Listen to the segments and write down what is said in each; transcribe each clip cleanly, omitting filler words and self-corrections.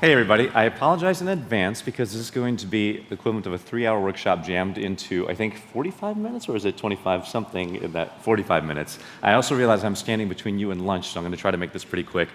Hey everybody, I apologize in advance because this is going to be the equivalent of a 3-hour workshop jammed into, I think, 45 minutes, or is it 25 something in that 45 minutes? I also realize I'm standing between you and lunch, so I'm going to try to make this pretty quick.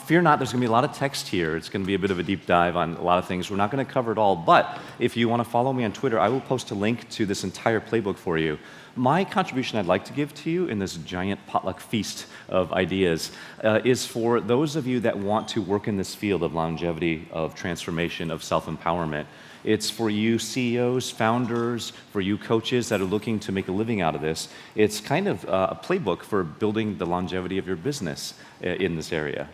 Fear not, there's going to be a lot of text here. It's going to be a bit of a deep dive on a lot of things. We're not going to cover it all, but if you want to follow me on Twitter, I will post a link to this entire playbook for you. My contribution I'd like to give to you in this giant potluck feast of ideas is for those of you that want to work in this field of longevity, of transformation, of self-empowerment. It's for you CEOs, founders, for you coaches that are looking to make a living out of this. It's kind of a playbook for building the longevity of your business in this area.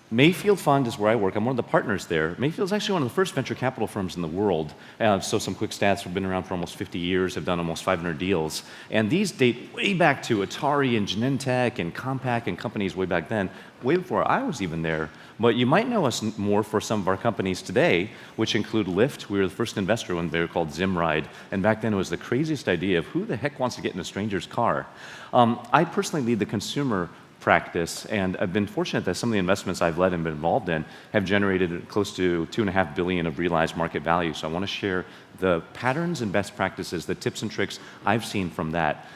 Mayfield Fund is where I work. I'm one of the partners there. Mayfield is actually one of the first venture capital firms in the world. So some quick stats, we've been around for almost 50 years, have done almost 500 deals. And these date way back to Atari and Genentech and Compaq and companies way back then, way before I was even there. But you might know us more for some of our companies today, which include Lyft. We were the first investor when they were called Zimride. And back then it was the craziest idea of who the heck wants to get in a stranger's car. I personally lead the consumer practice, and I've been fortunate that some of the investments I've led and been involved in have generated close to $2.5 billion of realized market value. So I want to share the patterns and best practices, the tips and tricks I've seen from that.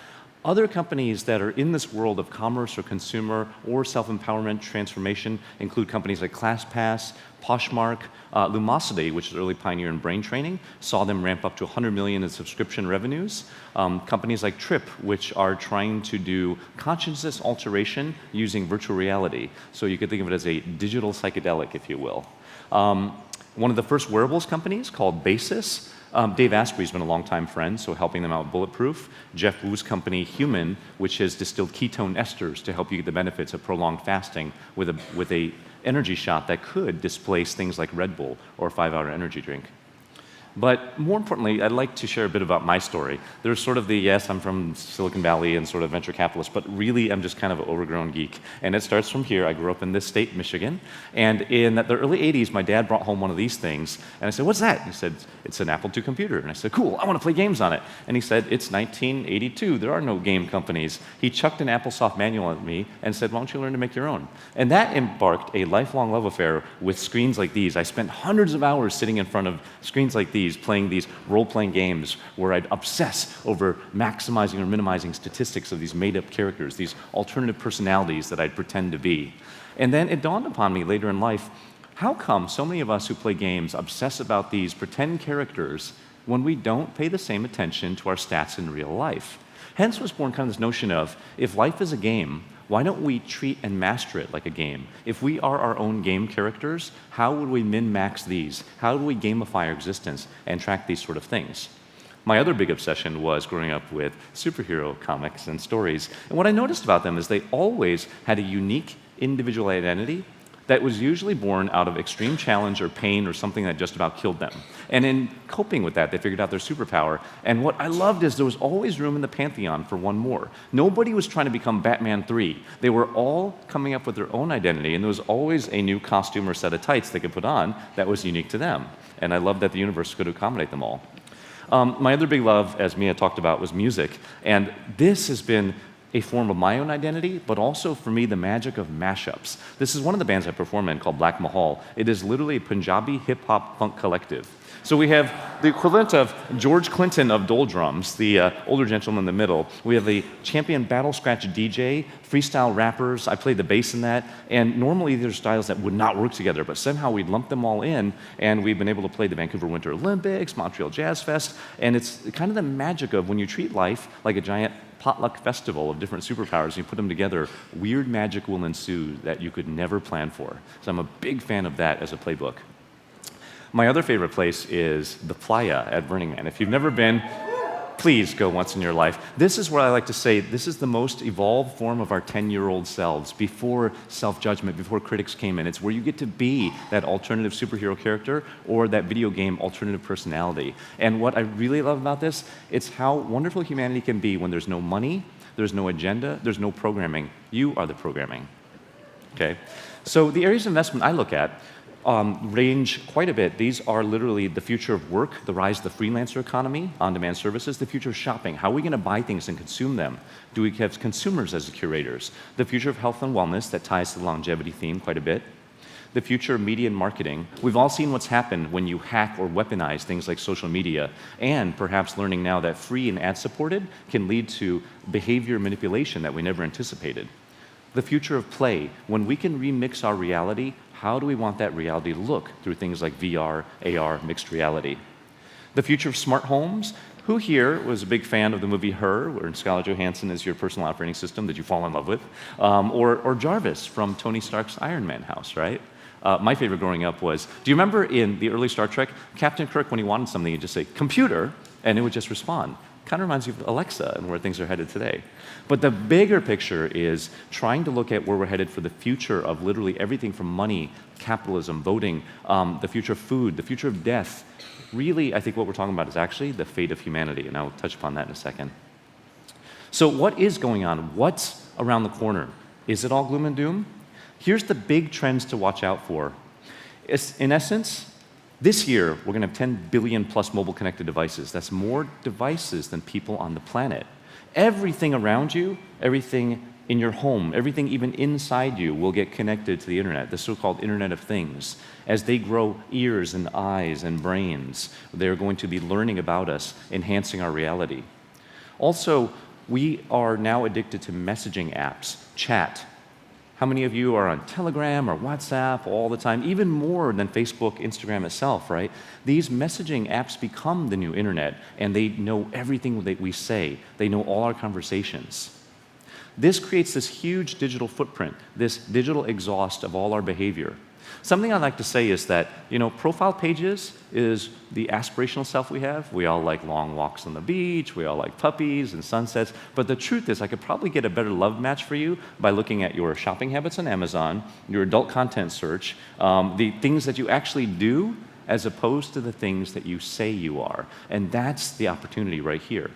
Other companies that are in this world of commerce or consumer or self-empowerment transformation include companies like ClassPass, Poshmark, Lumosity, which is an early pioneer in brain training, saw them ramp up to 100 million in subscription revenues. Companies like Trip, which are trying to do consciousness alteration using virtual reality. So you could think of it as a digital psychedelic, if you will. One of the first wearables companies called Basis. Dave Asprey's been a longtime friend, so helping them out with Bulletproof. Jeff Wu's company, Human, which has distilled ketone esters to help you get the benefits of prolonged fasting with a energy shot that could displace things like Red Bull or a 5-hour energy drink. But more importantly, I'd like to share a bit about my story. There's sort of the, yes, I'm from Silicon Valley and sort of venture capitalist, but really I'm just kind of an overgrown geek. And it starts from here. I grew up in this state, Michigan. And in the early 80s, my dad brought home one of these things. And I said, what's that? He said, it's an Apple II computer. And I said, cool, I want to play games on it. And he said, it's 1982. There are no game companies. He chucked an AppleSoft manual at me and said, why don't you learn to make your own? And that embarked a lifelong love affair with screens like these. I spent hundreds of hours sitting in front of screens like these, playing these role-playing games where I'd obsess over maximizing or minimizing statistics of these made-up characters, these alternative personalities that I'd pretend to be. And then it dawned upon me later in life, how come so many of us who play games obsess about these pretend characters when we don't pay the same attention to our stats in real life? Hence was born kind of this notion of, if life is a game, why don't we treat and master it like a game? If we are our own game characters, how would we min-max these? How do we gamify our existence and track these sort of things? My other big obsession was growing up with superhero comics and stories. And what I noticed about them is they always had a unique individual identity that was usually born out of extreme challenge or pain or something that just about killed them. And in coping with that, they figured out their superpower. And what I loved is there was always room in the pantheon for one more. Nobody was trying to become Batman 3. They were all coming up with their own identity, and there was always a new costume or set of tights they could put on that was unique to them. And I loved that the universe could accommodate them all. My other big love, as Mia talked about, was music. And this has been a form of my own identity, but also for me, the magic of mashups. This is one of the bands I perform in called Black Mahal. It is literally a Punjabi hip-hop funk collective. So we have the equivalent of George Clinton of Doldrums, the older gentleman in the middle. We have the champion battle scratch DJ, freestyle rappers. I play the bass in that. And normally there's styles that would not work together, but somehow we lump them all in, and we've been able to play the Vancouver Winter Olympics, Montreal Jazz Fest, and it's kind of the magic of when you treat life like a giant potluck festival of different superpowers, and you put them together, weird magic will ensue that you could never plan for. So I'm a big fan of that as a playbook. My other favorite place is the Playa at Burning Man. If you've never been, please go once in your life. This is where I like to say this is the most evolved form of our 10-year-old selves, before self-judgment, before critics came in. It's where you get to be that alternative superhero character or that video game alternative personality. And what I really love about this, it's how wonderful humanity can be when there's no money, there's no agenda, there's no programming. You are the programming. Okay? So the areas of investment I look at range quite a bit. These are literally the future of work, the rise of the freelancer economy, on-demand services, the future of shopping. How are we going to buy things and consume them? Do we have consumers as the curators? The future of health and wellness that ties to the longevity theme quite a bit. the future of media and marketing. We've all seen what's happened when you hack or weaponize things like social media, and perhaps learning now that free and ad-supported can lead to behavior manipulation that we never anticipated. The future of play, when we can remix our reality, how do we want that reality to look through things like VR, AR, mixed reality? The future of smart homes. Who here was a big fan of the movie Her, where Scarlett Johansson is your personal operating system that you fall in love with? Or Jarvis from Tony Stark's Iron Man house, right? My favorite growing up was, do you remember in the early Star Trek, Captain Kirk, when he wanted something, he'd just say, "Computer," and it would just respond. Kind of reminds you of Alexa and where things are headed today. But the bigger picture is trying to look at where we're headed for the future of literally everything from money, capitalism, voting, the future of food, the future of death. Really, I think what we're talking about is actually the fate of humanity, and I'll touch upon that in a second. So what is going on? What's around the corner? Is it all gloom and doom? Here's the big trends to watch out for. In essence, this year, we're going to have 10 billion plus mobile connected devices. That's more devices than people on the planet. Everything around you, everything in your home, everything even inside you will get connected to the internet, the so-called Internet of Things. As they grow ears and eyes and brains, they're going to be learning about us, enhancing our reality. Also, we are now addicted to messaging apps, chat. How many of you are on Telegram or WhatsApp all the time, even more than Facebook, Instagram itself, right? These messaging apps become the new internet, and they know everything that we say. They know all our conversations. This creates this huge digital footprint, this digital exhaust of all our behavior. Something I like to say is that, profile pages is the aspirational self we have. We all like long walks on the beach, we all like puppies and sunsets, but the truth is I could probably get a better love match for you by looking at your shopping habits on Amazon, your adult content search, the things that you actually do as opposed to the things that you say you are. And that's the opportunity right here.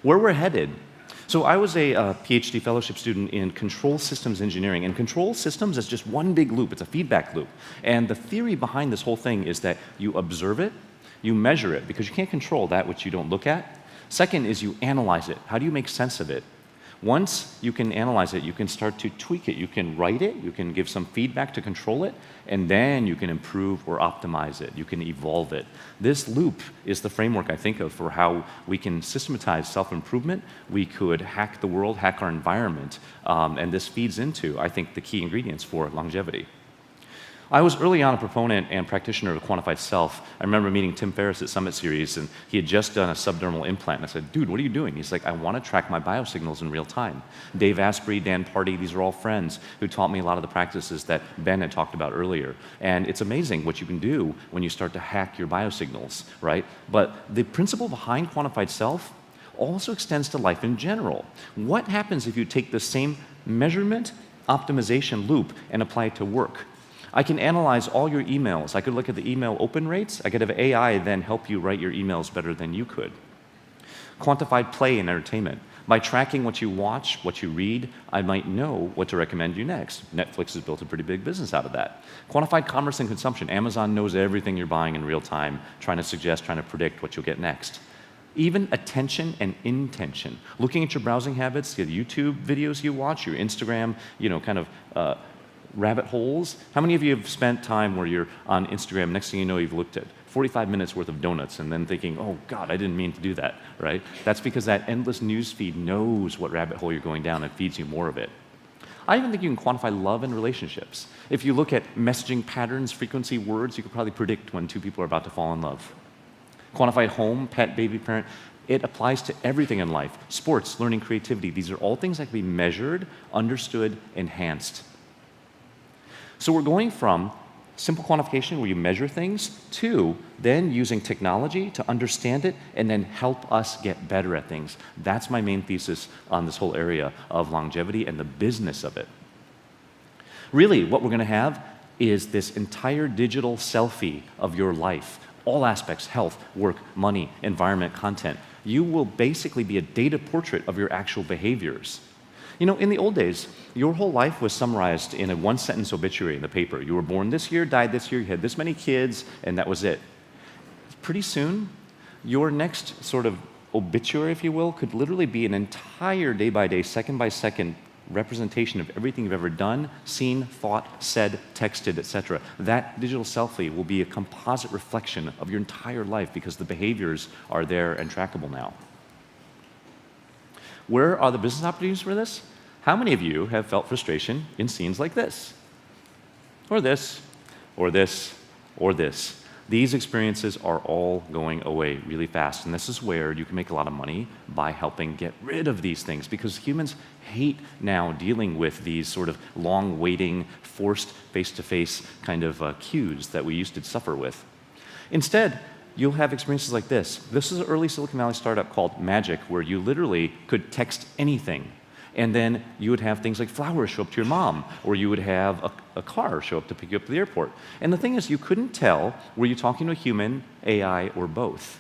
Where we're headed. So I was a PhD fellowship student in control systems engineering, and control systems is just one big loop. It's a feedback loop. And the theory behind this whole thing is that you observe it, you measure it, because you can't control that which you don't look at. Second is you analyze it. How do you make sense of it? Once you can analyze it, you can start to tweak it. You can write it, you can give some feedback to control it, and then you can improve or optimize it. You can evolve it. This loop is the framework I think of for how we can systematize self-improvement. We could hack the world, hack our environment, and this feeds into, I think, the key ingredients for longevity. I was early on a proponent and practitioner of quantified self. I remember meeting Tim Ferriss at Summit Series, and he had just done a subdermal implant. And I said, "Dude, what are you doing?" He's like, "I want to track my biosignals in real time." Dave Asprey, Dan Party, these are all friends who taught me a lot of the practices that Ben had talked about earlier. And it's amazing what you can do when you start to hack your biosignals, right? But the principle behind quantified self also extends to life in general. What happens if you take the same measurement optimization loop and apply it to work? I can analyze all your emails. I could look at the email open rates. I could have AI then help you write your emails better than you could. Quantified play and entertainment. By tracking what you watch, what you read, I might know what to recommend you next. Netflix has built a pretty big business out of that. Quantified commerce and consumption. Amazon knows everything you're buying in real time, trying to suggest, trying to predict what you'll get next. Even attention and intention. Looking at your browsing habits, the YouTube videos you watch, your Instagram, rabbit holes. How many of you have spent time where you're on Instagram, next thing you know you've looked at 45 minutes worth of donuts and then thinking, "Oh God, I didn't mean to do that," right? That's because that endless news feed knows what rabbit hole you're going down and feeds you more of it. I even think you can quantify love and relationships. If you look at messaging patterns, frequency, words, you could probably predict when two people are about to fall in love. Quantified home, pet, baby, parent. It applies to everything in life. Sports, learning, creativity. These are all things that can be measured, understood, enhanced. So we're going from simple quantification where you measure things to then using technology to understand it and then help us get better at things. That's my main thesis on this whole area of longevity and the business of it. Really, what we're going to have is this entire digital selfie of your life. All aspects, health, work, money, environment, content. You will basically be a data portrait of your actual behaviors. In the old days, your whole life was summarized in a one-sentence obituary in the paper. You were born this year, died this year, you had this many kids, and that was it. Pretty soon, your next sort of obituary, if you will, could literally be an entire day-by-day, second-by-second representation of everything you've ever done, seen, thought, said, texted, etc. That digital selfie will be a composite reflection of your entire life because the behaviors are there and trackable now. Where are the business opportunities for this? How many of you have felt frustration in scenes like this? Or this, or this, or this? These experiences are all going away really fast, and this is where you can make a lot of money by helping get rid of these things, because humans hate now dealing with these sort of long waiting, forced face-to-face kind of cues that we used to suffer with. Instead, you'll have experiences like this. This is an early Silicon Valley startup called Magic, where you literally could text anything. And then you would have things like flowers show up to your mom, or you would have a car show up to pick you up to the airport. And the thing is, you couldn't tell, were you talking to a human, AI, or both?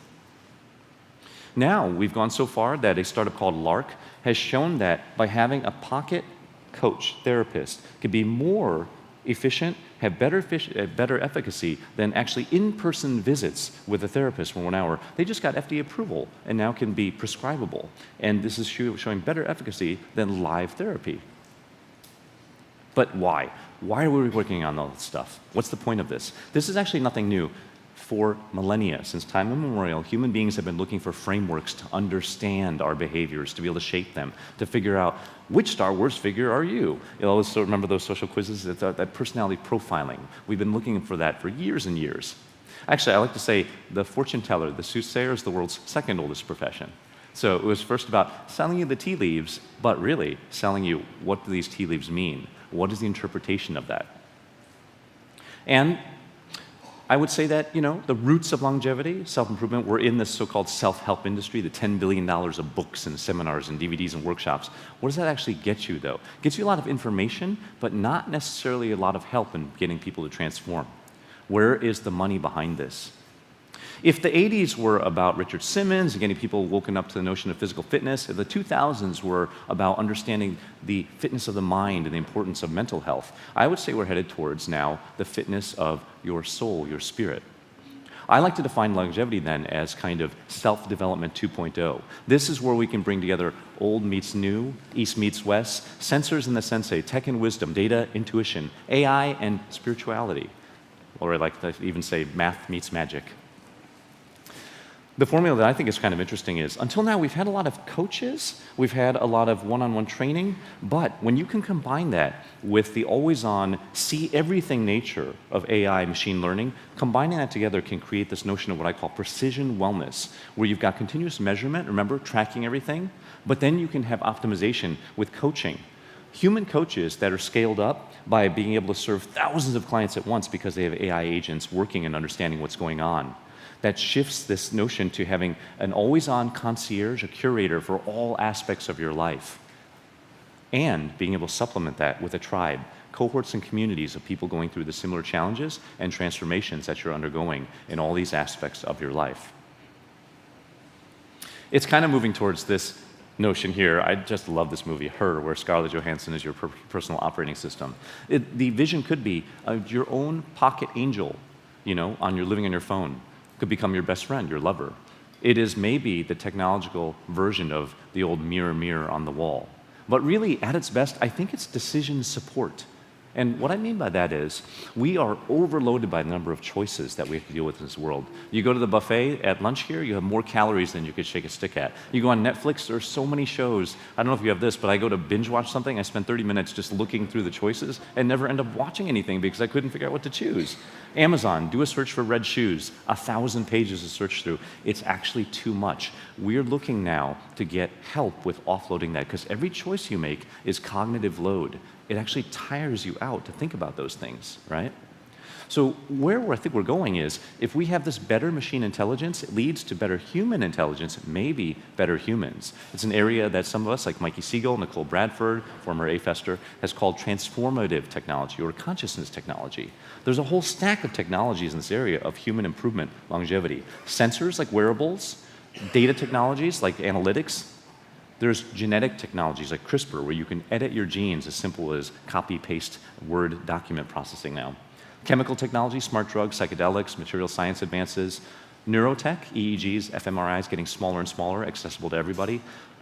Now, we've gone so far that a startup called Lark has shown that by having a pocket coach therapist could be more efficient, have better efficacy than actually in-person visits with a therapist for 1 hour. They just got FDA approval and now can be prescribable. And this is showing better efficacy than live therapy. But why? Why are we working on all this stuff? What's the point of this? This is actually nothing new. For millennia, since time immemorial, human beings have been looking for frameworks to understand our behaviors, to be able to shape them, to figure out which Star Wars figure are you? You always remember those social quizzes, that personality profiling. We've been looking for that for years and years. Actually, I like to say the fortune teller, the soothsayer, is the world's second oldest profession. So it was first about selling you the tea leaves, but really selling you what do these tea leaves mean? What is the interpretation of that? And I would say that, the roots of longevity, self-improvement, were in this so-called self-help industry, the $10 billion of books and seminars and DVDs and workshops. What does that actually get you, though? It gets you a lot of information, but not necessarily a lot of help in getting people to transform. Where is the money behind this? If the 80s were about Richard Simmons and getting people woken up to the notion of physical fitness, if the 2000s were about understanding the fitness of the mind and the importance of mental health, I would say we're headed towards now the fitness of your soul, your spirit. I like to define longevity then as kind of self-development 2.0. This is where we can bring together old meets new, east meets west, sensors and the sensei, tech and wisdom, data, intuition, AI, and spirituality. Or I like to even say math meets magic. The formula that I think is kind of interesting is, until now we've had a lot of coaches, we've had a lot of one-on-one training, but when you can combine that with the always-on, see-everything nature of AI machine learning, combining that together can create this notion of what I call precision wellness, where you've got continuous measurement, remember, tracking everything, but then you can have optimization with coaching. Human coaches that are scaled up by being able to serve thousands of clients at once because they have AI agents working and understanding what's going on. That shifts this notion to having an always-on concierge, a curator for all aspects of your life, and being able to supplement that with a tribe, cohorts and communities of people going through the similar challenges and transformations that you're undergoing in all these aspects of your life. It's kind of moving towards this notion here. I just love this movie, Her, where Scarlett Johansson is your personal operating system. The vision could be your own pocket angel, living on your phone. Could become your best friend, your lover. It is maybe the technological version of the old mirror, mirror on the wall. But really, at its best, I think it's decision support. And what I mean by that is, we are overloaded by the number of choices that we have to deal with in this world. You go to the buffet at lunch here, you have more calories than you could shake a stick at. You go on Netflix, there are so many shows. I don't know if you have this, but I go to binge watch something, I spend 30 minutes just looking through the choices and never end up watching anything because I couldn't figure out what to choose. Amazon, do a search for red shoes, 1,000 pages to search through. It's actually too much. We're looking now to get help with offloading that, because every choice you make is cognitive load. It actually tires you out to think about those things, right? So where I think we're going is, if we have this better machine intelligence, it leads to better human intelligence, maybe better humans. It's an area that some of us, like Mikey Siegel, Nicole Bradford, former AFester, has called transformative technology or consciousness technology. There's a whole stack of technologies in this area of human improvement, longevity. Sensors like wearables, data technologies like analytics. There's genetic technologies like CRISPR, where you can edit your genes as simple as copy-paste Word document processing now. Chemical technology, smart drugs, psychedelics, material science advances. Neurotech, EEGs, fMRIs getting smaller and smaller, accessible to everybody.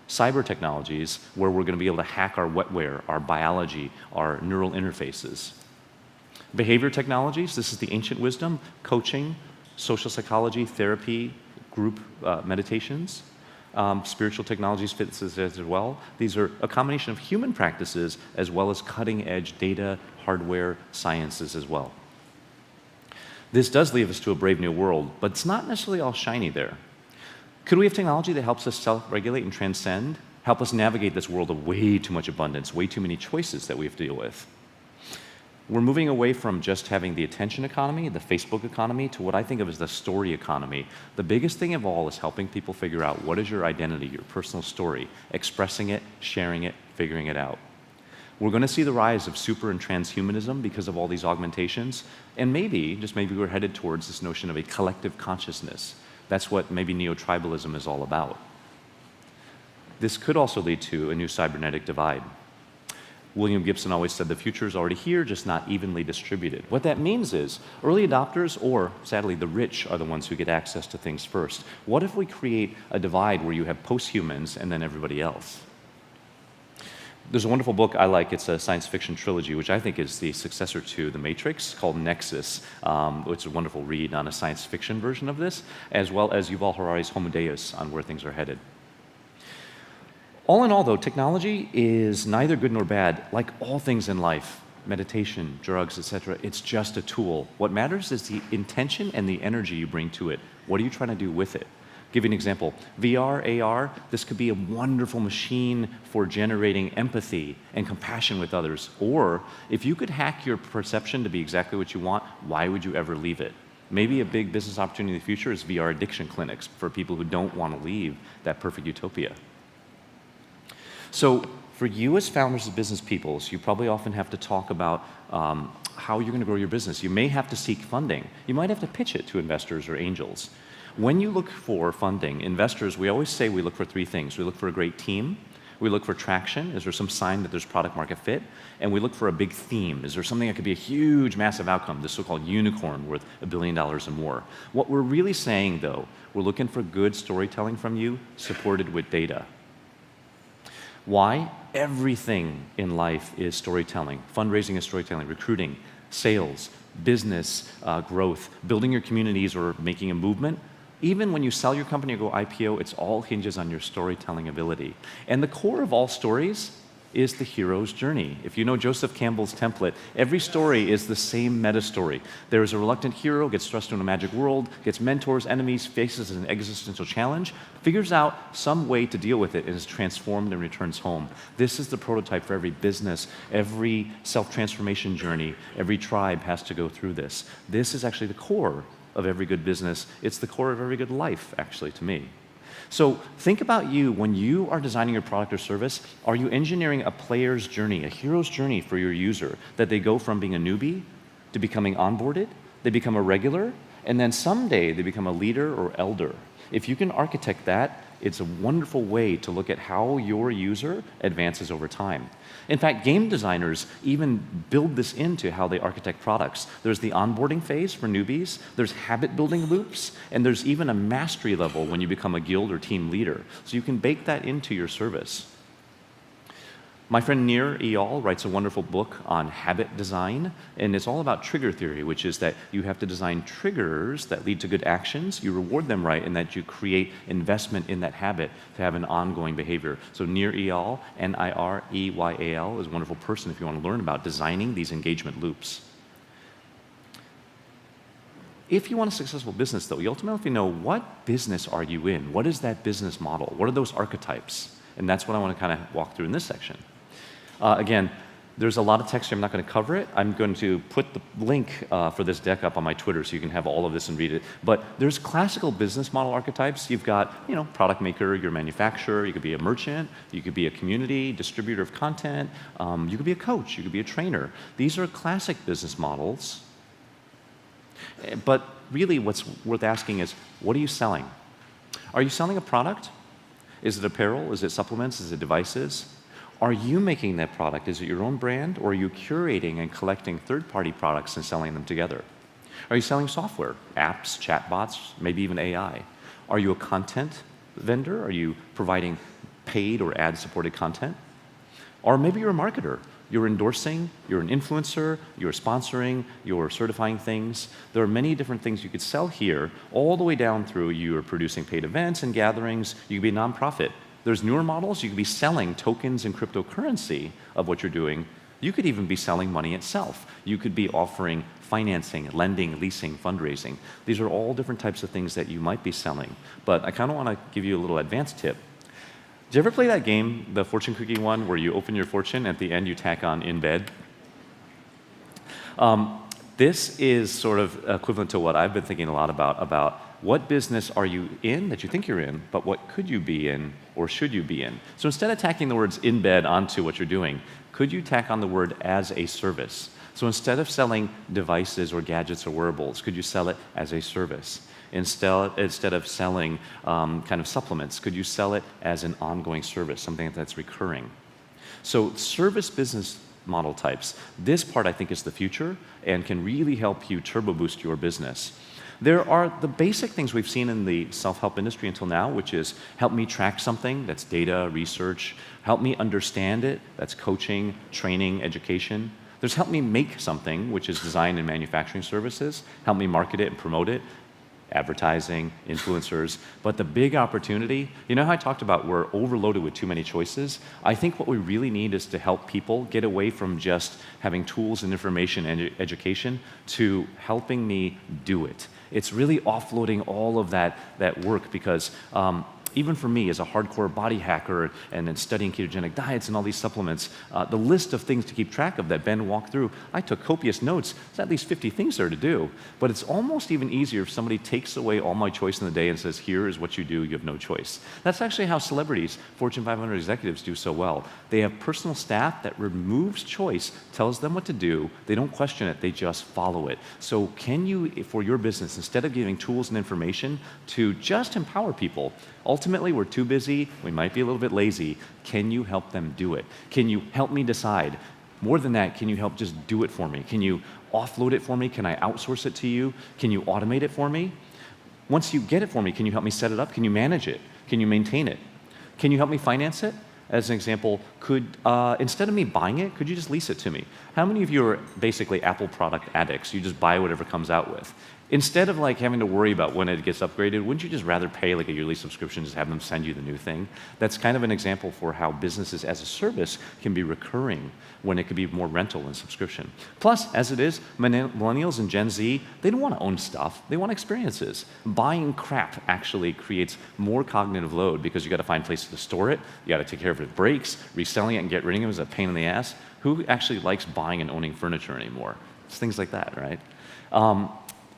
Cyber technologies, where we're going to be able to hack our wetware, our biology, our neural interfaces. Behavior technologies, this is the ancient wisdom, coaching, social psychology, therapy, group meditations. Spiritual technologies fits this as well. These are a combination of human practices as well as cutting-edge data, hardware, sciences as well. This does lead us to a brave new world, but it's not necessarily all shiny there. Could we have technology that helps us self-regulate and transcend, help us navigate this world of way too much abundance, way too many choices that we have to deal with? We're moving away from just having the attention economy, the Facebook economy, to what I think of as the story economy. The biggest thing of all is helping people figure out what is your identity, your personal story, expressing it, sharing it, figuring it out. We're going to see the rise of super and transhumanism because of all these augmentations, and maybe, just maybe, we're headed towards this notion of a collective consciousness. That's what maybe neo-tribalism is all about. This could also lead to a new cybernetic divide. William Gibson always said the future is already here, just not evenly distributed. What that means is early adopters, or sadly the rich, are the ones who get access to things first. What if we create a divide where you have post-humans and then everybody else? There's a wonderful book I like. It's a science fiction trilogy, which I think is the successor to The Matrix, called Nexus, which is a wonderful read on a science fiction version of this, as well as Yuval Harari's Homo Deus on where things are headed. All in all, though, technology is neither good nor bad. Like all things in life, meditation, drugs, etc., it's just a tool. What matters is the intention and the energy you bring to it. What are you trying to do with it? Give you an example. VR, AR, this could be a wonderful machine for generating empathy and compassion with others. Or if you could hack your perception to be exactly what you want, why would you ever leave it? Maybe a big business opportunity in the future is VR addiction clinics for people who don't want to leave that perfect utopia. So for you as founders of business peoples, you probably often have to talk about how you're going to grow your business. You may have to seek funding. You might have to pitch it to investors or angels. When you look for funding, investors, we always say we look for three things. We look for a great team. We look for traction. Is there some sign that there's product market fit? And we look for a big theme. Is there something that could be a huge, massive outcome, this so-called unicorn worth $1 billion or more? What we're really saying, though, we're looking for good storytelling from you, supported with data. Why? Everything in life is storytelling. Fundraising is storytelling, recruiting, sales, business growth, building your communities or making a movement. Even when you sell your company or go IPO, it all hinges on your storytelling ability. And the core of all stories is the hero's journey. If you know Joseph Campbell's template, every story is the same meta story. There is a reluctant hero, gets thrust into a magic world, gets mentors, enemies, faces an existential challenge, figures out some way to deal with it, and is transformed and returns home. This is the prototype for every business, every self-transformation journey. Every tribe has to go through this. This is actually the core of every good business. It's the core of every good life, actually, to me. So think about you when you are designing your product or service. Are you engineering a player's journey, a hero's journey for your user, that they go from being a newbie to becoming onboarded, they become a regular, and then someday they become a leader or elder? If you can architect that, it's a wonderful way to look at how your user advances over time. In fact, game designers even build this into how they architect products. There's the onboarding phase for newbies, there's habit building loops, and there's even a mastery level when you become a guild or team leader. So you can bake that into your service. My friend Nir Eyal writes a wonderful book on habit design, and it's all about trigger theory, which is that you have to design triggers that lead to good actions, you reward them right, and that you create investment in that habit to have an ongoing behavior. So Nir Eyal, N-I-R-E-Y-A-L, is a wonderful person if you want to learn about designing these engagement loops. If you want a successful business, though, you ultimately have to know, what business are you in? What is that business model? What are those archetypes? And that's what I want to kind of walk through in this section. Again, there's a lot of text here. I'm not going to cover it. I'm going to put the link for this deck up on my Twitter so you can have all of this and read it. But there's classical business model archetypes. You've got, product maker, you're a manufacturer, you could be a merchant, you could be a community, distributor of content, you could be a coach, you could be a trainer. These are classic business models. But really what's worth asking is, what are you selling? Are you selling a product? Is it apparel? Is it supplements? Is it devices? Are you making that product? Is it your own brand, or are you curating and collecting third-party products and selling them together? Are you selling software, apps, chatbots, maybe even AI? Are you a content vendor? Are you providing paid or ad-supported content. Or maybe you're a marketer. You're endorsing, you're an influencer, you're sponsoring, you're certifying things. There are many different things you could sell here, all the way down through you're producing paid events and gatherings. You could be a nonprofit. There's newer models. You could be selling tokens and cryptocurrency of what you're doing. You could even be selling money itself. You could be offering financing, lending, leasing, fundraising. These are all different types of things that you might be selling. But I kind of want to give you a little advanced tip. Did you ever play that game, the fortune cookie one, where you open your fortune, at the end you tack on in bed? This is sort of equivalent to what I've been thinking a lot about what business are you in that you think you're in, but what could you be in or should you be in? So instead of tacking the words in bed onto what you're doing, could you tack on the word as a service? So instead of selling devices or gadgets or wearables, could you sell it as a service? Instead of selling kind of supplements, could you sell it as an ongoing service, something that's recurring? So service business model types, this part I think is the future and can really help you turbo boost your business. There are the basic things we've seen in the self-help industry until now, which is help me track something, that's data, research, help me understand it, that's coaching, training, education. There's help me make something, which is design and manufacturing services, help me market it and promote it, advertising, influencers. But the big opportunity, you know how I talked about we're overloaded with too many choices? I think what we really need is to help people get away from just having tools and information and education to helping me do it. It's really offloading all of that work because even for me as a hardcore body hacker and then studying ketogenic diets and all these supplements, the list of things to keep track of that Ben walked through, I took copious notes. There's at least 50 things there to do. But it's almost even easier if somebody takes away all my choice in the day and says, here is what you do, you have no choice. That's actually how celebrities, Fortune 500 executives do so well. They have personal staff that removes choice, tells them what to do, they don't question it, they just follow it. So can you, for your business, instead of giving tools and information to just empower people, ultimately, we're too busy, we might be a little bit lazy. Can you help them do it? Can you help me decide? More than that, can you help just do it for me? Can you offload it for me? Can I outsource it to you? Can you automate it for me? Once you get it for me, can you help me set it up? Can you manage it? Can you maintain it? Can you help me finance it? As an example, instead of me buying it, could you just lease it to me? How many of you are basically Apple product addicts? You just buy whatever comes out with. Instead of like having to worry about when it gets upgraded, wouldn't you just rather pay like a yearly subscription, just have them send you the new thing? That's kind of an example for how businesses as a service can be recurring when it could be more rental and subscription. Plus, as it is, millennials and Gen Z, they don't want to own stuff, they want experiences. Buying crap actually creates more cognitive load because you got to find places to store it, you got to take care of it if it breaks, reselling it and get rid of it is a pain in the ass. Who actually likes buying and owning furniture anymore? It's things like that, right?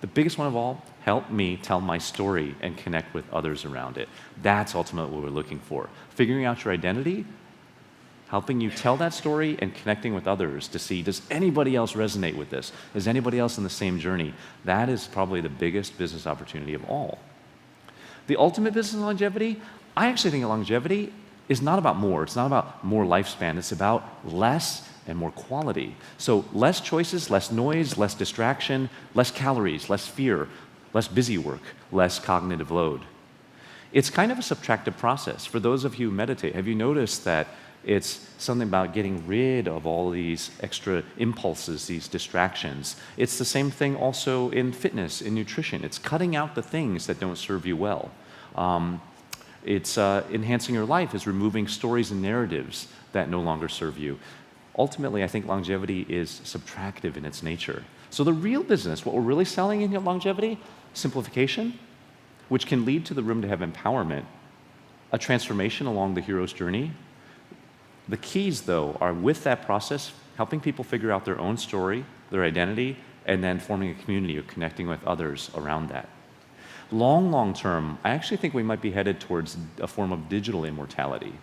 The biggest one of all, help me tell my story and connect with others around it. That's ultimately what we're looking for. Figuring out your identity, helping you tell that story and connecting with others to see, does anybody else resonate with this? Is anybody else in the same journey? That is probably the biggest business opportunity of all. The ultimate business longevity, I actually think longevity is not about more. It's not about more lifespan. It's about less and more quality. So less choices, less noise, less distraction, less calories, less fear, less busy work, less cognitive load. It's kind of a subtractive process. For those of you who meditate, have you noticed that it's something about getting rid of all these extra impulses, these distractions? It's the same thing also in fitness, in nutrition. It's cutting out the things that don't serve you well. It's enhancing your life, is removing stories and narratives that no longer serve you. Ultimately, I think longevity is subtractive in its nature. So the real business, what we're really selling in longevity, simplification, which can lead to the room to have empowerment, a transformation along the hero's journey. The keys, though, are with that process, helping people figure out their own story, their identity, and then forming a community or connecting with others around that. Long term, I actually think we might be headed towards a form of digital immortality.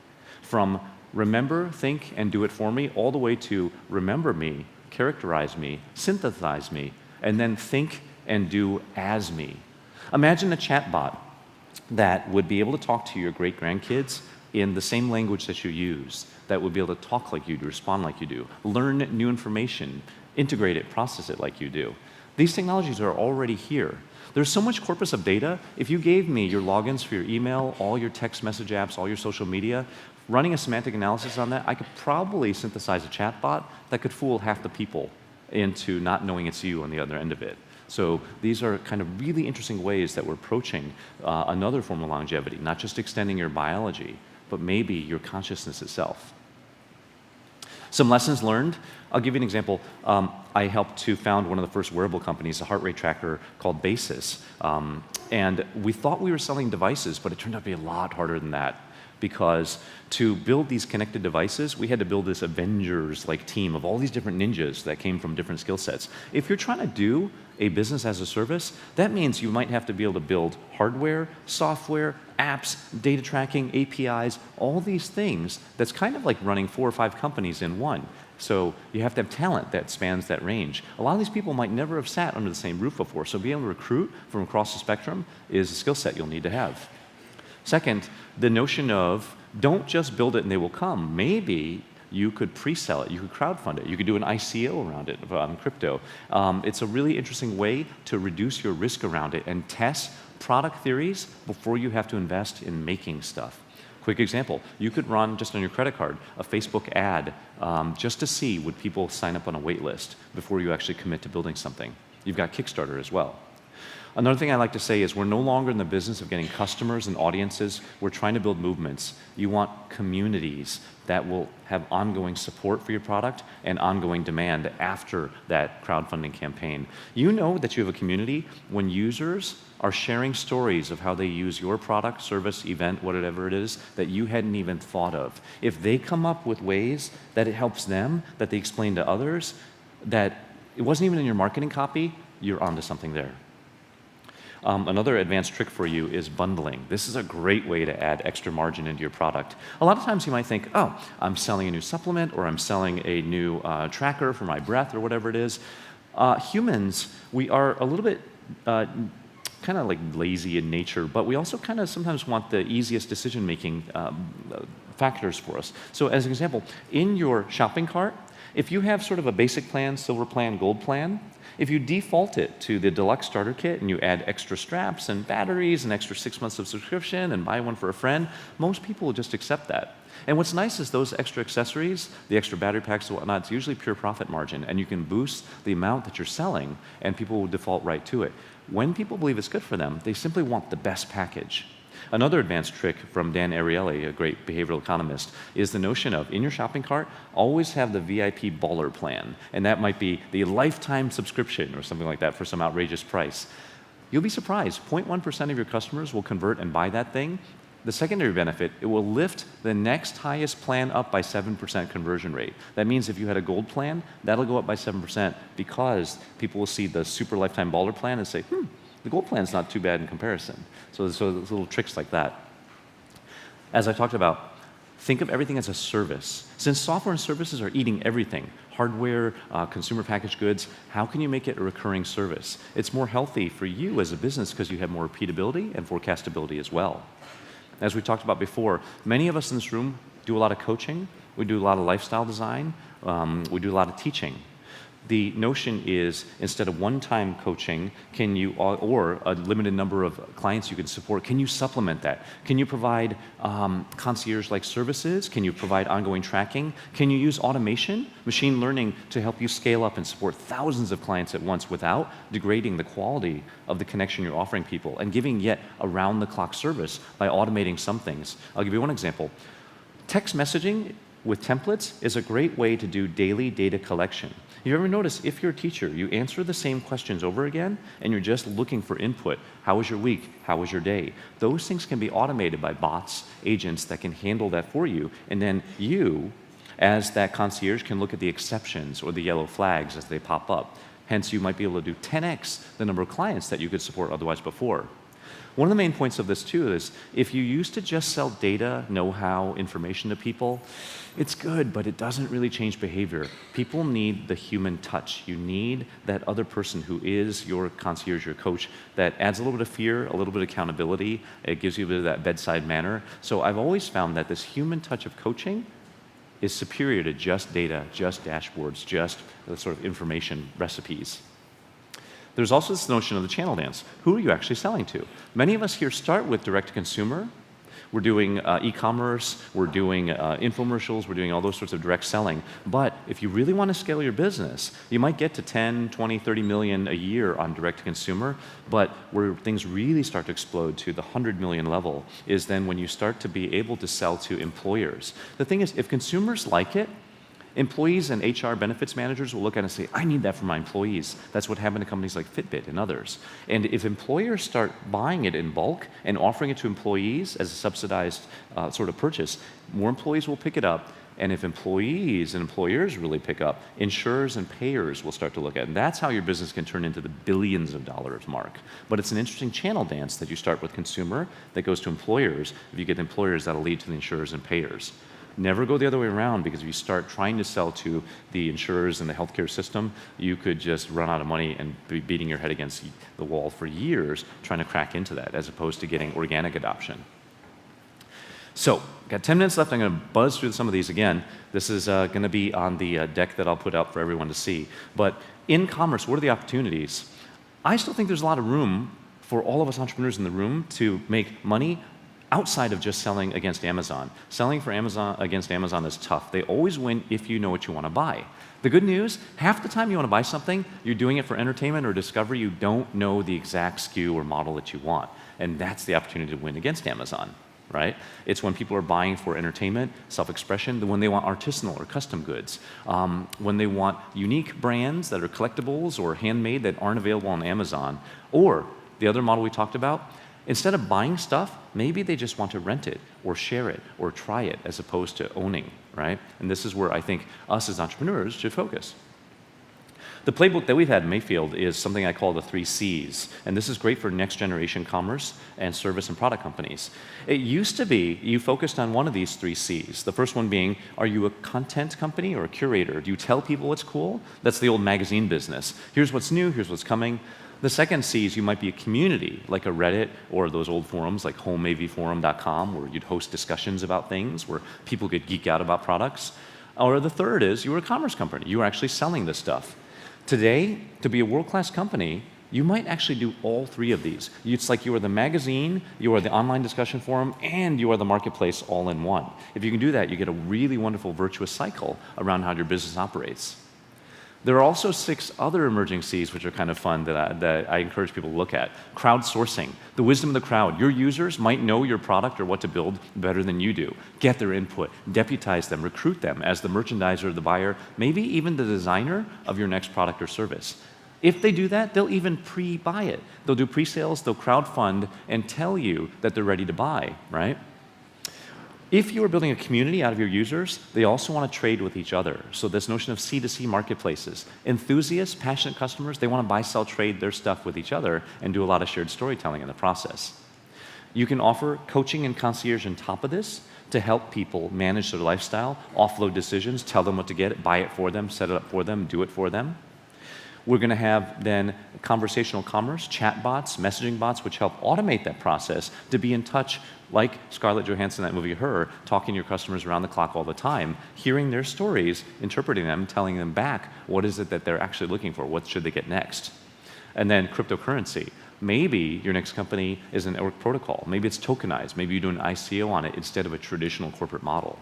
From remember, think, and do it for me, all the way to remember me, characterize me, synthesize me, and then think and do as me. Imagine a chatbot that would be able to talk to your great-grandkids in the same language that you use, that would be able to talk like you do, respond like you do, learn new information, integrate it, process it like you do. These technologies are already here. There's so much corpus of data. If you gave me your logins for your email, all your text message apps, all your social media, running a semantic analysis on that, I could probably synthesize a chatbot that could fool half the people into not knowing it's you on the other end of it. So these are kind of really interesting ways that we're approaching another form of longevity, not just extending your biology, but maybe your consciousness itself. Some lessons learned. I'll give you an example. I helped to found one of the first wearable companies, a heart rate tracker called Basis. And we thought we were selling devices, but it turned out to be a lot harder than that. Because to build these connected devices, we had to build this Avengers-like team of all these different ninjas that came from different skill sets. If you're trying to do a business as a service, that means you might have to be able to build hardware, software, apps, data tracking, APIs, all these things that's kind of like running 4 or 5 companies in one. So you have to have talent that spans that range. A lot of these people might never have sat under the same roof before, so being able to recruit from across the spectrum is a skill set you'll need to have. Second, the notion of don't just build it and they will come. Maybe you could pre-sell it, you could crowdfund it, you could do an ICO around it on crypto. It's a really interesting way to reduce your risk around it and test product theories before you have to invest in making stuff. Quick example, you could run just on your credit card a Facebook ad just to see would people sign up on a wait list before you actually commit to building something. You've got Kickstarter as well. Another thing I like to say is we're no longer in the business of getting customers and audiences. We're trying to build movements. You want communities that will have ongoing support for your product and ongoing demand after that crowdfunding campaign. You know that you have a community when users are sharing stories of how they use your product, service, event, whatever it is, that you hadn't even thought of. If they come up with ways that it helps them, that they explain to others, that it wasn't even in your marketing copy, you're onto something there. Another advanced trick for you is bundling. This is a great way to add extra margin into your product. A lot of times you might think, oh, I'm selling a new supplement or I'm selling a new tracker for my breath or whatever it is. Humans, we are a little bit kind of like lazy in nature, but we also kind of sometimes want the easiest decision-making factors for us. So as an example, in your shopping cart, if you have sort of a basic plan, silver plan, gold plan, if you default it to the deluxe starter kit and you add extra straps and batteries and extra 6 months of subscription and buy one for a friend, most people will just accept that. And what's nice is those extra accessories, the extra battery packs and whatnot, it's usually pure profit margin, and you can boost the amount that you're selling and people will default right to it. When people believe it's good for them, they simply want the best package. Another advanced trick from Dan Ariely, a great behavioral economist, is the notion of, in your shopping cart, always have the VIP baller plan. And that might be the lifetime subscription or something like that for some outrageous price. You'll be surprised, 0.1% of your customers will convert and buy that thing. The secondary benefit, it will lift the next highest plan up by 7% conversion rate. That means if you had a gold plan, that'll go up by 7% because people will see the super lifetime baller plan and say, the gold plan's not too bad in comparison. So there's little tricks like that. As I talked about, think of everything as a service. Since software and services are eating everything, hardware, consumer packaged goods, how can you make it a recurring service? It's more healthy for you as a business because you have more repeatability and forecastability as well. As we talked about before, many of us in this room do a lot of coaching, we do a lot of lifestyle design, we do a lot of teaching. The notion is, instead of one-time coaching, can you, or a limited number of clients you can support, can you supplement that? Can you provide concierge-like services? Can you provide ongoing tracking? Can you use automation, machine learning to help you scale up and support thousands of clients at once without degrading the quality of the connection you're offering people and giving yet around-the-clock service by automating some things? I'll give you one example. Text messaging with templates is a great way to do daily data collection. You ever notice if you're a teacher, you answer the same questions over again and you're just looking for input. How was your week? How was your day? Those things can be automated by bots, agents that can handle that for you. And then you, as that concierge, can look at the exceptions or the yellow flags as they pop up. Hence, you might be able to do 10x the number of clients that you could support otherwise before. One of the main points of this too is if you used to just sell data, know-how, information to people, it's good, but it doesn't really change behavior. People need the human touch. You need that other person who is your concierge, your coach, that adds a little bit of fear, a little bit of accountability. It gives you a bit of that bedside manner. So I've always found that this human touch of coaching is superior to just data, just dashboards, just sort of information recipes. There's also this notion of the channel dance. Who are you actually selling to? Many of us here start with direct-to-consumer. We're doing e-commerce, we're doing infomercials, we're doing all those sorts of direct selling. But if you really want to scale your business, you might get to 10, 20, 30 million a year on direct to consumer, but where things really start to explode to the 100 million level is then when you start to be able to sell to employers. The thing is, if consumers like it, employees and HR benefits managers will look at it and say, I need that for my employees. That's what happened to companies like Fitbit and others. And if employers start buying it in bulk and offering it to employees as a subsidized sort of purchase, more employees will pick it up. And if employees and employers really pick up, insurers and payers will start to look at it. And that's how your business can turn into the billions of dollars mark. But it's an interesting channel dance that you start with consumer that goes to employers. If you get employers, that'll lead to the insurers and payers. Never go the other way around, because if you start trying to sell to the insurers and the healthcare system, you could just run out of money and be beating your head against the wall for years trying to crack into that, as opposed to getting organic adoption. So, got 10 minutes left. I'm going to buzz through some of these again. This is going to be on the deck that I'll put out for everyone to see. But in commerce, what are the opportunities? I still think there's a lot of room for all of us entrepreneurs in the room to make money outside of just selling against Amazon. Selling for Amazon against Amazon is tough. They always win if you know what you want to buy. The good news, half the time you want to buy something, you're doing it for entertainment or discovery, you don't know the exact SKU or model that you want. And that's the opportunity to win against Amazon, right? It's when people are buying for entertainment, self-expression, when they want artisanal or custom goods, when they want unique brands that are collectibles or handmade that aren't available on Amazon, or the other model we talked about, instead of buying stuff, maybe they just want to rent it or share it or try it as opposed to owning, right? And this is where I think us as entrepreneurs should focus. The playbook that we've had in Mayfield is something I call the 3 C's, and this is great for next generation commerce and service and product companies. It used to be you focused on one of these 3 C's. The first one being, are you a content company or a curator? Do you tell people what's cool? That's the old magazine business. Here's what's new, here's what's coming. The second C is you might be a community, like a Reddit or those old forums like homeavforum.com, where you'd host discussions about things, where people could geek out about products. Or the third is you were a commerce company. You were actually selling this stuff. Today, to be a world-class company, you might actually do all 3 of these. It's like you are the magazine, you are the online discussion forum, and you are the marketplace all in one. If you can do that, you get a really wonderful virtuous cycle around how your business operates. There are also 6 other emerging C's which are kind of fun that I encourage people to look at. Crowdsourcing, the wisdom of the crowd. Your users might know your product or what to build better than you do. Get their input, deputize them, recruit them as the merchandiser, the buyer, maybe even the designer of your next product or service. If they do that, they'll even pre-buy it. They'll do pre-sales, they'll crowdfund, and tell you that they're ready to buy, right? If you are building a community out of your users, they also want to trade with each other. So this notion of C2C marketplaces. Enthusiasts, passionate customers, they want to buy, sell, trade their stuff with each other and do a lot of shared storytelling in the process. You can offer coaching and concierge on top of this to help people manage their lifestyle, offload decisions, tell them what to get, buy it for them, set it up for them, do it for them. We're going to have then conversational commerce, chat bots, messaging bots, which help automate that process to be in touch, like Scarlett Johansson, that movie Her, talking to your customers around the clock all the time, hearing their stories, interpreting them, telling them back what is it that they're actually looking for, what should they get next. And then cryptocurrency. Maybe your next company is an network protocol. Maybe it's tokenized. Maybe you do an ICO on it instead of a traditional corporate model.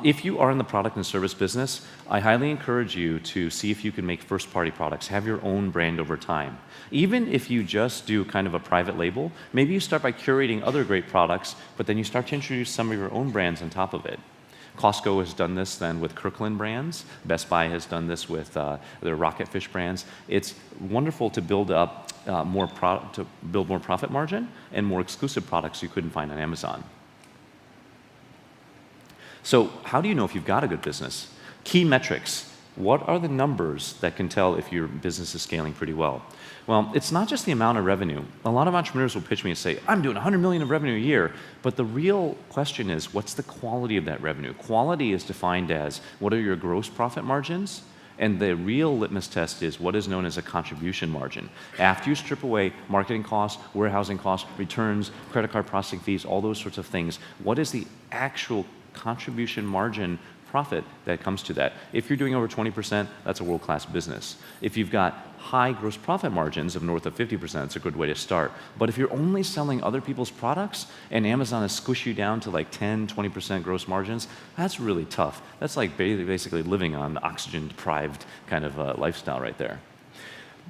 If you are in the product and service business, I highly encourage you to see if you can make first-party products, have your own brand over time. Even if you just do kind of a private label, maybe you start by curating other great products, but then you start to introduce some of your own brands on top of it. Costco has done this then with Kirkland brands. Best Buy has done this with their Rocket Fish brands. It's wonderful to build up more profit margin and more exclusive products you couldn't find on Amazon. So how do you know if you've got a good business? Key metrics. What are the numbers that can tell if your business is scaling pretty well? Well, it's not just the amount of revenue. A lot of entrepreneurs will pitch me and say, I'm doing 100 million of revenue a year. But the real question is, what's the quality of that revenue? Quality is defined as, what are your gross profit margins? And the real litmus test is what is known as a contribution margin. After you strip away marketing costs, warehousing costs, returns, credit card processing fees, all those sorts of things, what is the actual contribution margin profit that comes to that. If you're doing over 20%, that's a world-class business. If you've got high gross profit margins of north of 50%, it's a good way to start. But if you're only selling other people's products and Amazon has squished you down to like 10, 20% gross margins, that's really tough. That's like basically living on oxygen-deprived kind of lifestyle right there.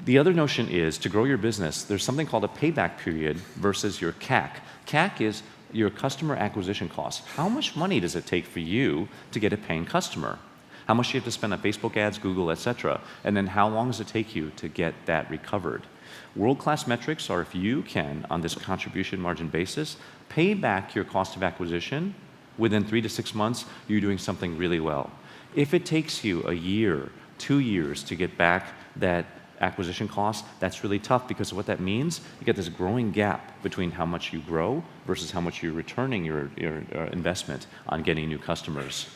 The other notion is to grow your business, there's something called a payback period versus your CAC. CAC is your customer acquisition cost. How much money does it take for you to get a paying customer? How much do you have to spend on Facebook ads, Google, et cetera? And then how long does it take you to get that recovered? World-class metrics are if you can, on this contribution margin basis, pay back your cost of acquisition within 3 to 6 months, you're doing something really well. If it takes you a year, 2 years to get back that acquisition cost, that's really tough because what that means, you get this growing gap between how much you grow versus how much you're returning your investment on getting new customers.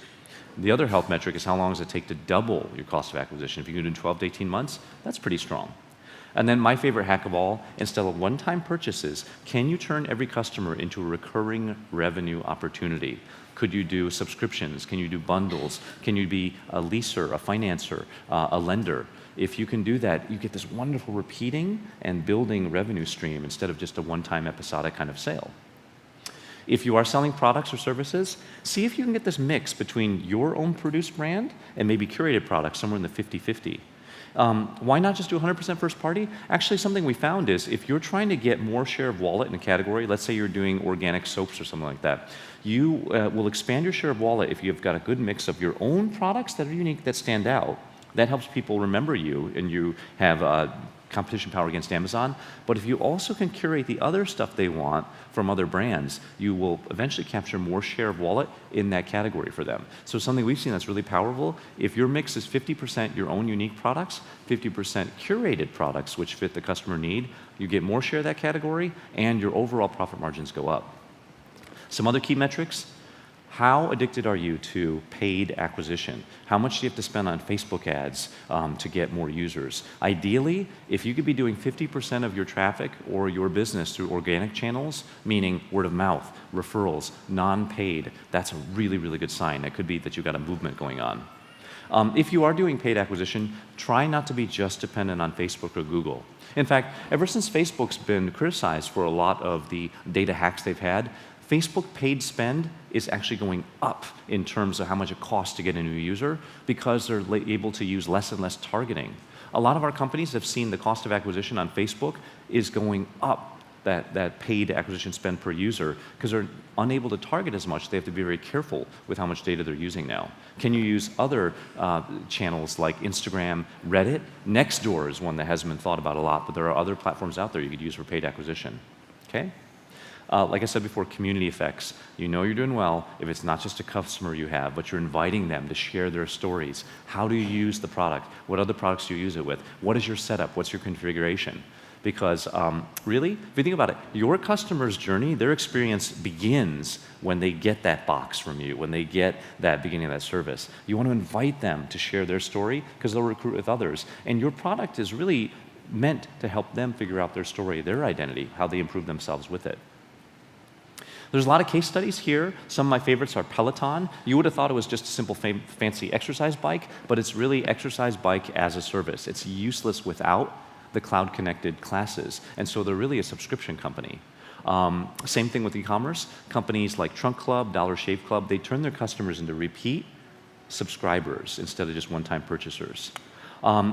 The other health metric is how long does it take to double your cost of acquisition. If you can do 12 to 18 months, that's pretty strong. And then my favorite hack of all, instead of one-time purchases, can you turn every customer into a recurring revenue opportunity? Could you do subscriptions? Can you do bundles? Can you be a leaser, a financer, a lender? If you can do that, you get this wonderful repeating and building revenue stream instead of just a one-time episodic kind of sale. If you are selling products or services, see if you can get this mix between your own produced brand and maybe curated products somewhere in the 50-50. Why not just do 100% first party? Actually, something we found is if you're trying to get more share of wallet in a category, let's say you're doing organic soaps or something like that, you will expand your share of wallet if you've got a good mix of your own products that are unique, that stand out. That helps people remember you, and you have competition power against Amazon. But if you also can curate the other stuff they want from other brands, you will eventually capture more share of wallet in that category for them. So something we've seen that's really powerful, if your mix is 50% your own unique products, 50% curated products which fit the customer need, you get more share of that category and your overall profit margins go up. Some other key metrics. How addicted are you to paid acquisition? How much do you have to spend on Facebook ads to get more users? Ideally, if you could be doing 50% of your traffic or your business through organic channels, meaning word of mouth, referrals, non-paid, that's a really, really good sign. It could be that you've got a movement going on. If you are doing paid acquisition, try not to be just dependent on Facebook or Google. In fact, ever since Facebook's been criticized for a lot of the data hacks they've had, Facebook paid spend is actually going up in terms of how much it costs to get a new user because they're able to use less and less targeting. A lot of our companies have seen the cost of acquisition on Facebook is going up, that paid acquisition spend per user, because they're unable to target as much. They have to be very careful with how much data they're using now. Can you use other channels like Instagram, Reddit? Nextdoor is one that hasn't been thought about a lot, but there are other platforms out there you could use for paid acquisition. Okay? Like I said before, community effects. You know you're doing well if it's not just a customer you have, but you're inviting them to share their stories. How do you use the product? What other products do you use it with? What is your setup? What's your configuration? Because really, if you think about it, your customer's journey, their experience begins when they get that box from you, when they get that beginning of that service. You want to invite them to share their story because they'll recruit with others. And your product is really meant to help them figure out their story, their identity, how they improve themselves with it. There's a lot of case studies here. Some of my favorites are Peloton. You would have thought it was just a simple fancy exercise bike, but it's really exercise bike as a service. It's useless without the cloud-connected classes, and so they're really a subscription company. Same thing with e-commerce. Companies like Trunk Club, Dollar Shave Club, they turn their customers into repeat subscribers instead of just one-time purchasers.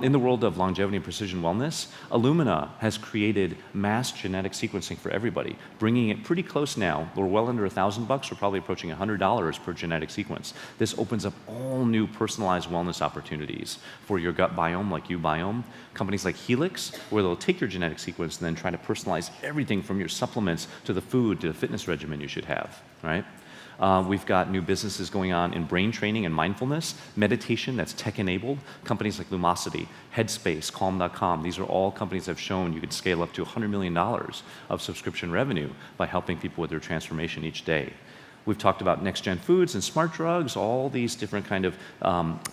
In the world of longevity and precision wellness, Illumina has created mass genetic sequencing for everybody, bringing it pretty close now. We're well under $1,000. We're probably approaching $100 per genetic sequence. This opens up all new personalized wellness opportunities for your gut biome, like uBiome. Companies like Helix, where they'll take your genetic sequence and then try to personalize everything from your supplements to the food to the fitness regimen you should have, right? We've got new businesses going on in brain training and mindfulness, meditation that's tech-enabled. Companies like Lumosity, Headspace, Calm.com, these are all companies that have shown you could scale up to $100 million of subscription revenue by helping people with their transformation each day. We've talked about next-gen foods and smart drugs, all these different kind of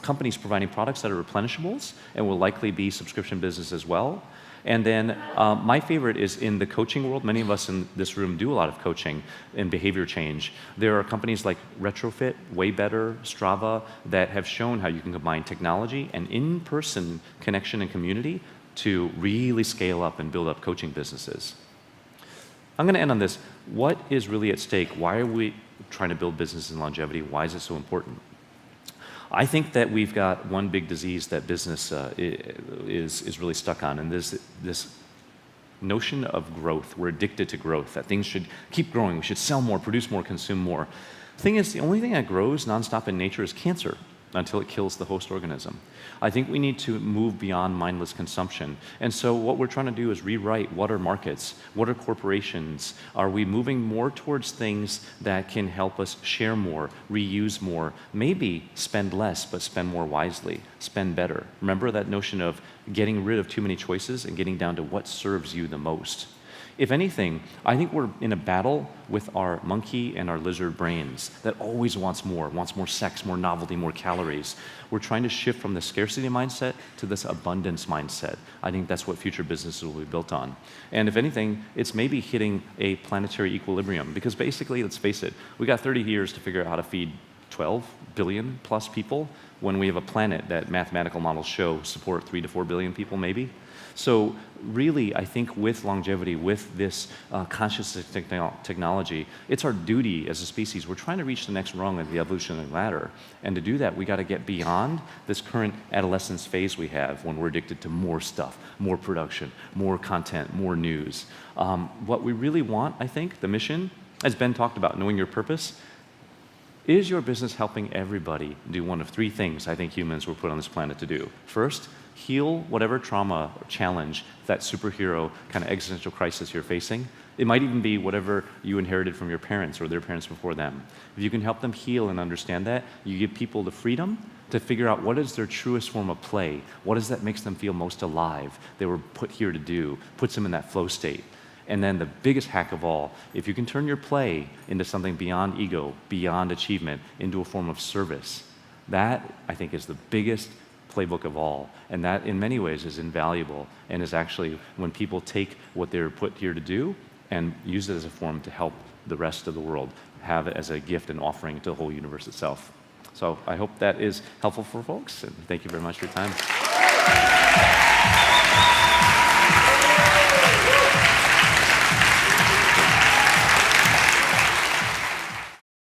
companies providing products that are replenishables and will likely be subscription business as well. And then my favorite is in the coaching world. Many of us in this room do a lot of coaching and behavior change. There are companies like Retrofit, Waybetter, Strava that have shown how you can combine technology and in-person connection and community to really scale up and build up coaching businesses. I'm going to end on this. What is really at stake? Why are we trying to build business in longevity? Why is it so important? I think that we've got one big disease that business is really stuck on, and this notion of growth. We're addicted to growth, that things should keep growing. We should sell more, produce more, consume more. The thing is, the only thing that grows nonstop in nature is cancer until it kills the host organism. I think we need to move beyond mindless consumption. And so what we're trying to do is rewrite what are markets, what are corporations, are we moving more towards things that can help us share more, reuse more, maybe spend less, but spend more wisely, spend better. Remember that notion of getting rid of too many choices and getting down to what serves you the most. If anything, I think we're in a battle with our monkey and our lizard brains that always wants more sex, more novelty, more calories. We're trying to shift from the scarcity mindset to this abundance mindset. I think that's what future businesses will be built on. And if anything, it's maybe hitting a planetary equilibrium, because basically, let's face it, we got 30 years to figure out how to feed 12 billion plus people when we have a planet that mathematical models show support 3 to 4 billion people maybe. So really, I think with longevity, with this consciousness technology, it's our duty as a species. We're trying to reach the next rung of the evolutionary ladder. And to do that, we got to get beyond this current adolescence phase we have when we're addicted to more stuff, more production, more content, more news. What we really want, I think, the mission, as Ben talked about, knowing your purpose, is your business helping everybody do one of 3 things I think humans were put on this planet to do? First, heal whatever trauma or challenge, that superhero kind of existential crisis you're facing. It might even be whatever you inherited from your parents or their parents before them. If you can help them heal and understand that, you give people the freedom to figure out what is their truest form of play, what is that makes them feel most alive, they were put here to do, puts them in that flow state. And then the biggest hack of all, if you can turn your play into something beyond ego, beyond achievement, into a form of service, that, I think, is the biggest playbook of all. And that, in many ways, is invaluable and is actually when people take what they're put here to do and use it as a form to help the rest of the world, have it as a gift and offering to the whole universe itself. So I hope that is helpful for folks, and thank you very much for your time.